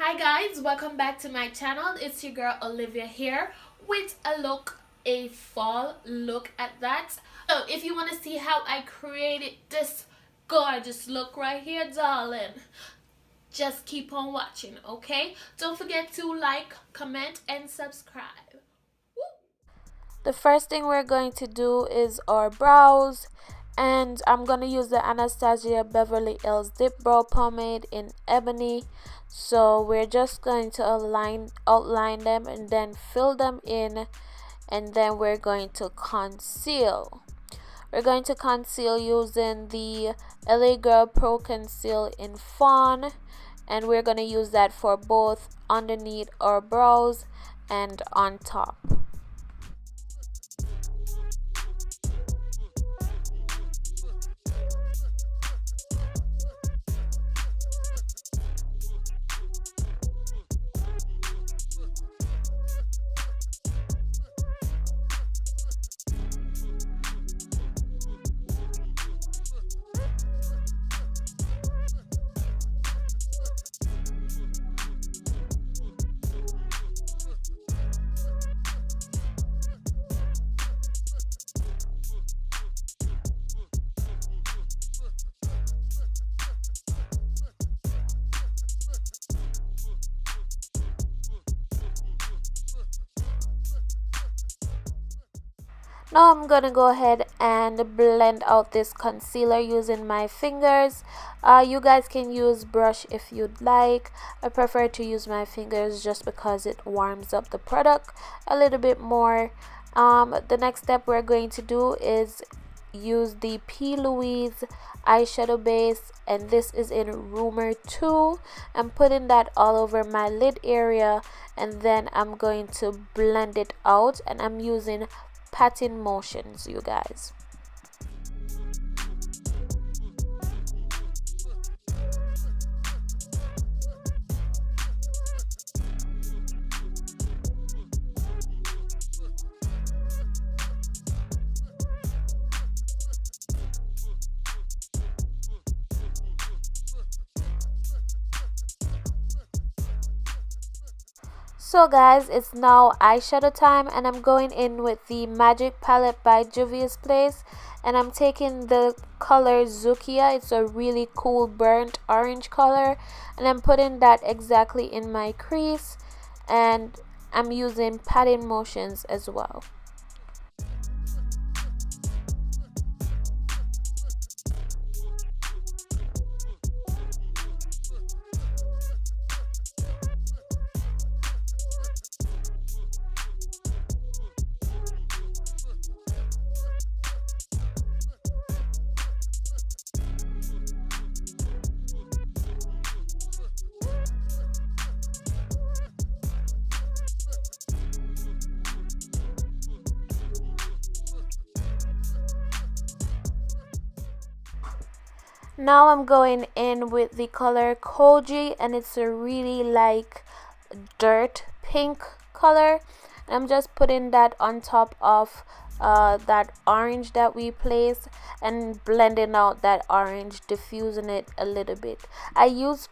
Hi guys, welcome back to my channel. It's your girl Olivia here with a fall look at that. So if you want to see how I created this gorgeous look right here, darling, just keep on watching, okay? Don't forget to like, comment, and subscribe. The first thing we're going to do is our brows, and I'm going to use the Anastasia Beverly Hills Dip Brow Pomade in Ebony. So we're just going to outline them and then fill them in, and then we're going to conceal. We're going to conceal using the LA Girl Pro Conceal in Fawn, and we're going to use that for both underneath our brows and on top. Now I'm gonna go ahead and blend out this concealer using my fingers. You guys can use brush if you'd like. I prefer to use my fingers just because it warms up the product a little bit more. The next step we're going to do is use the P. Louise eyeshadow base, and this is in Rumor 2. I'm putting that all over my lid area, and then I'm going to blend it out, and I'm using patting motions, you guys. So guys, it's now eyeshadow time, and I'm going in with the Magic Palette by Juvia's Place, and I'm taking the color Zucchia. It's a really cool burnt orange color, and I'm putting that exactly in my crease, and I'm using patting motions as well. Now I'm going in with the color Koji, and it's a really like dirt pink color. I'm just putting that on top of that orange that we placed and blending out that orange, diffusing it a little bit. I use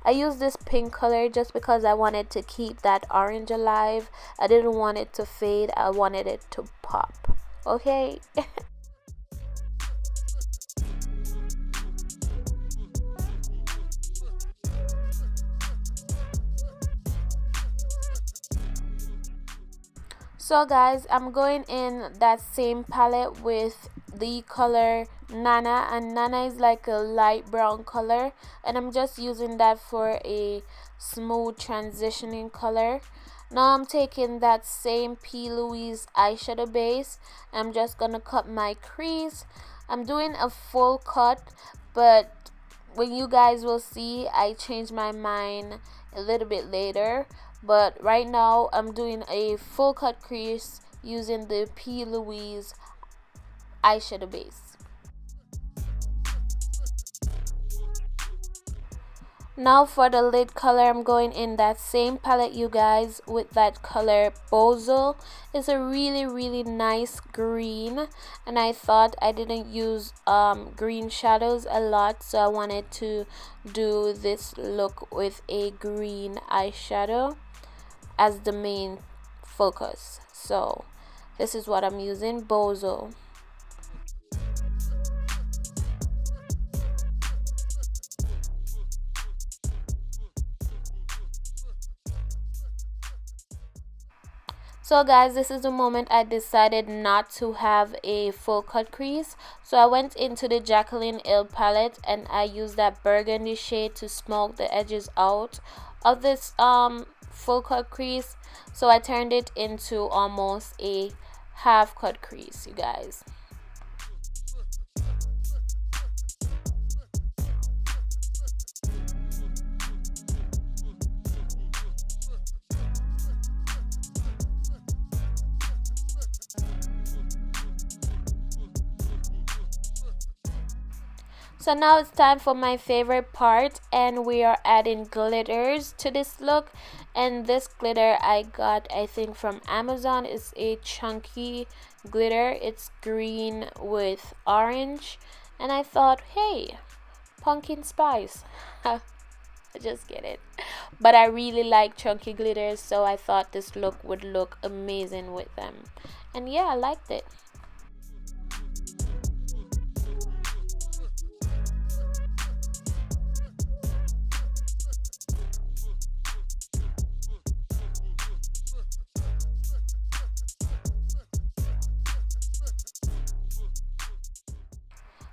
this pink color just because I wanted to keep that orange alive. I didn't want it to fade. I wanted it to pop. Okay. So guys, I'm going in that same palette with the color Nana, and Nana is like a light brown color, and I'm just using that for a smooth transitioning color. Now I'm taking that same P. Louise eyeshadow base. I'm just gonna cut my crease. I'm doing a full cut, but when you guys will see, I changed my mind a little bit later. But right now I'm doing a full cut crease using the P. Louise eyeshadow base. Now for the lid color, I'm going in that same palette, you guys, with that color Bozo. It's a really nice green, and I thought I didn't use green shadows a lot, so I wanted to do this look with a green eyeshadow as the main focus. So this is what I'm using, Bozo. So guys, this is the moment I decided not to have a full cut crease. So I went into the Jacqueline Hill palette and I used that burgundy shade to smoke the edges out of this full cut crease. So I turned it into almost a half cut crease, you guys. So now it's time for my favorite part, and we are adding glitters to this look. And this glitter I got, I think, from Amazon. It's a chunky glitter. It's green with orange, and I thought, hey, pumpkin spice. Just get it. But I really like chunky glitters, so I thought this look would look amazing with them. And yeah, I liked it.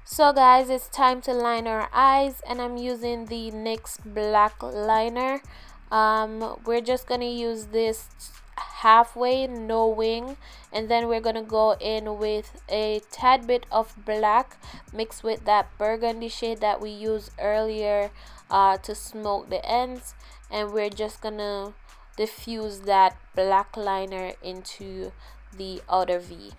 So guys, it's time to line our eyes, and I'm using the NYX black liner. We're just gonna use this halfway, no wing, and then we're gonna go in with a tad bit of black mixed with that burgundy shade that we used earlier to smoke the ends, and we're just gonna diffuse that black liner into the outer V.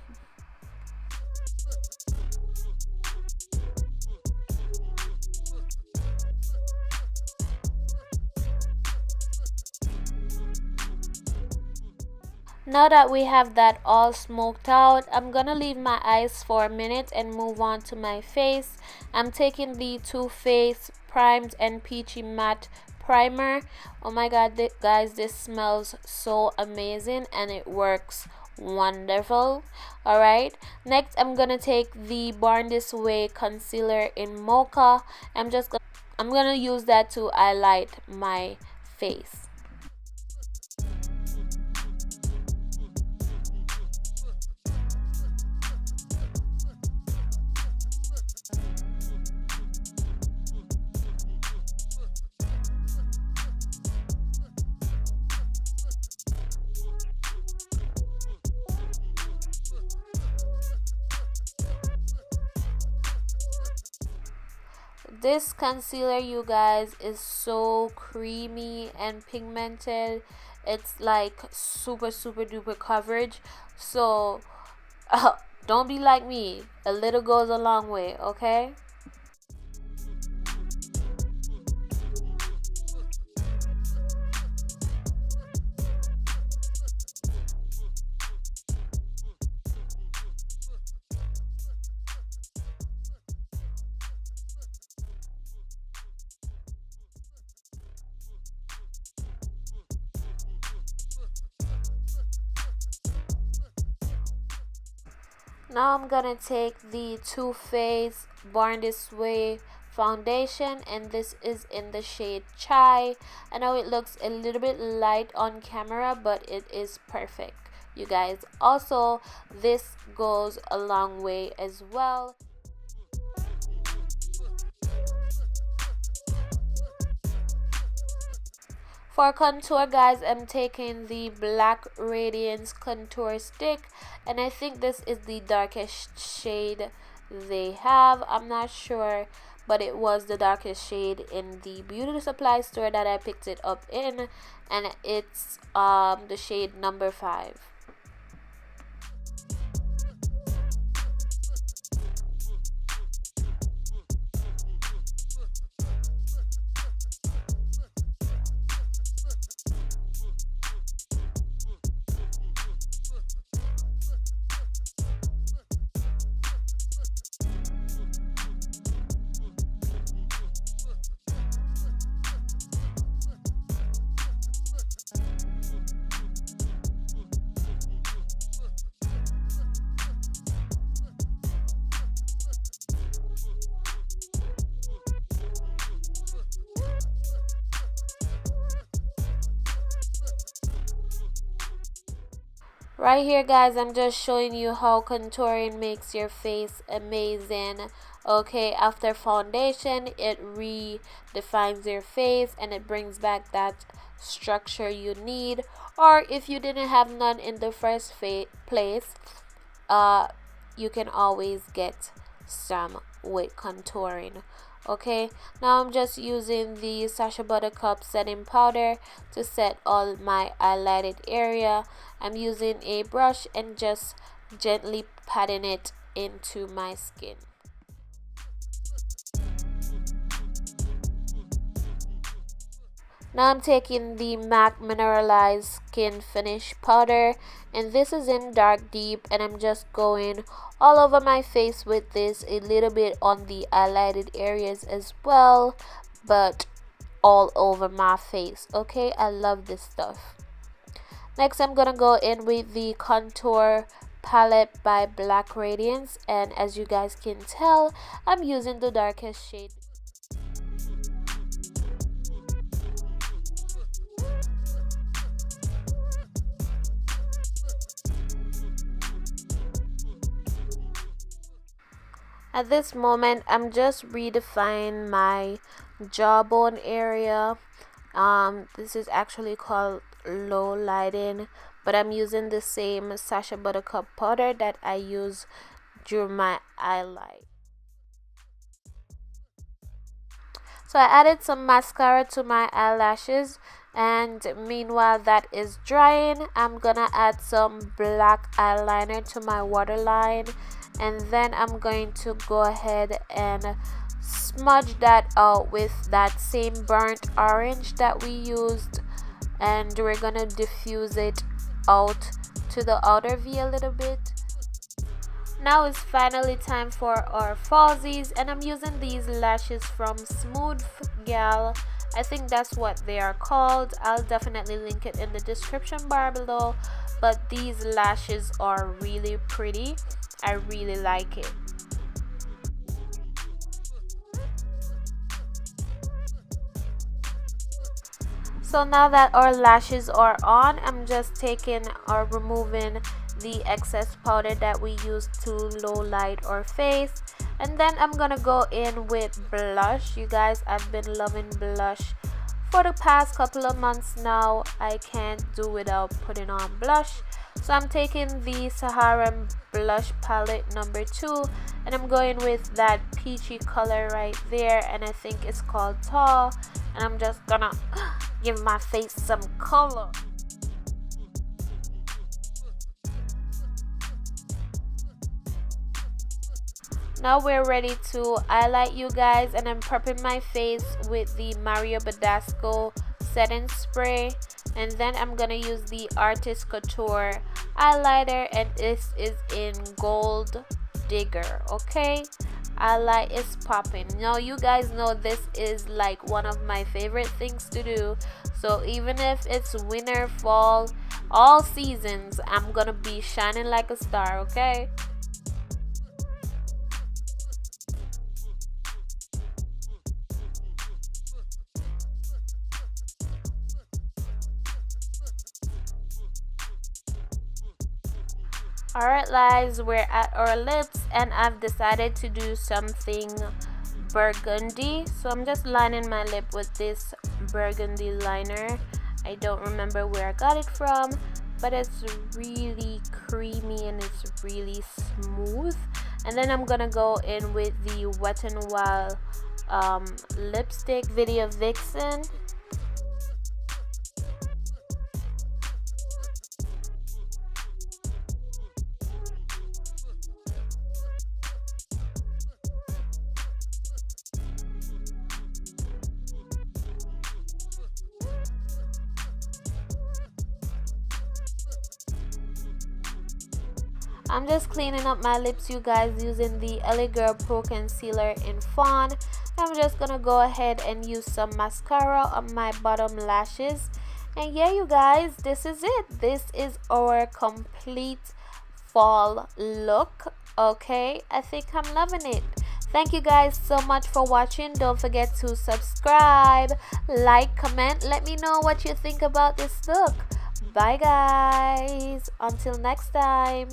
Now that we have that all smoked out, I'm gonna leave my eyes for a minute and move on to my face. I'm taking the Too Faced Primed and Peachy Matte Primer. Oh my god, guys, this smells so amazing and it works wonderful. Alright, next I'm gonna take the Born This Way concealer in Mocha. I'm gonna use that to highlight my face. This concealer, you guys, is so creamy and pigmented. It's like super duper coverage. So don't be like me. A little goes a long way, okay? Now I'm gonna take the Too Faced Born This Way foundation, and this is in the shade Chai. I know it looks a little bit light on camera, but it is perfect, you guys. Also, this goes a long way as well. For contour, guys, I'm taking the Black Radiance contour stick, and I think this is the darkest shade they have. I'm not sure, but it was the darkest shade in the beauty supply store that I picked it up in, and it's the shade number 5. Right here, guys, I'm just showing you how contouring makes your face amazing. Okay, after foundation, it redefines your face and it brings back that structure you need. Or if you didn't have none in the first place, you can always get some with contouring. Okay, now I'm just using the Sacha Buttercup setting powder to set all my highlighted area. I'm using a brush and just gently patting it into my skin. Now I'm taking the MAC Mineralized Skin Finish Powder, and this is in Dark Deep, and I'm just going all over my face with this, a little bit on the highlighted areas as well, but all over my face. Okay, I love this stuff. Next, I'm gonna go in with the Contour Palette by Black Radiance, and as you guys can tell, I'm using the darkest shade. At this moment, I'm just redefining my jawbone area. This is actually called low lighting, but I'm using the same Sacha Buttercup powder that I use during my highlight. So I added some mascara to my eyelashes, and meanwhile that is drying, I'm gonna add some black eyeliner to my waterline, and then I'm going to go ahead and smudge that out with that same burnt orange that we used, and we're gonna diffuse it out to the outer V a little bit. Now it's finally time for our falsies, and I'm using these lashes from Smooth Gal. I think that's what they are called. I'll definitely link it in the description bar below, but these lashes are really pretty. I really like it. So now that our lashes are on, I'm just taking or removing the excess powder that we used to low light our face, and then I'm gonna go in with blush. You guys, I've been loving blush for the past couple of months now. I can't do without putting on blush. So I'm taking the Sahara blush palette number 2, and I'm going with that peachy color right there, and I think it's called Tall, and I'm just gonna give my face some color. Now we're ready to highlight, you guys, and I'm prepping my face with the Mario Badescu setting spray, and then I'm gonna use the Artist Couture highlighter, and this is in Gold Digger. Okay, highlight is popping. Now you guys know this is like one of my favorite things to do, so even if it's winter, fall, all seasons, I'm gonna be shining like a star. Okay. Alright guys, we're at our lips, and I've decided to do something burgundy. So I'm just lining my lip with this burgundy liner. I don't remember where I got it from, but it's really creamy and it's really smooth. And then I'm gonna go in with the Wet n Wild lipstick Video Vixen. I'm just cleaning up my lips, you guys, using the LA Girl Pro Concealer in Fawn. I'm just gonna go ahead and use some mascara on my bottom lashes. And yeah, you guys, this is it. This is our complete fall look. Okay, I think I'm loving it. Thank you guys so much for watching. Don't forget to subscribe, like, comment. Let me know what you think about this look. Bye guys, until next time.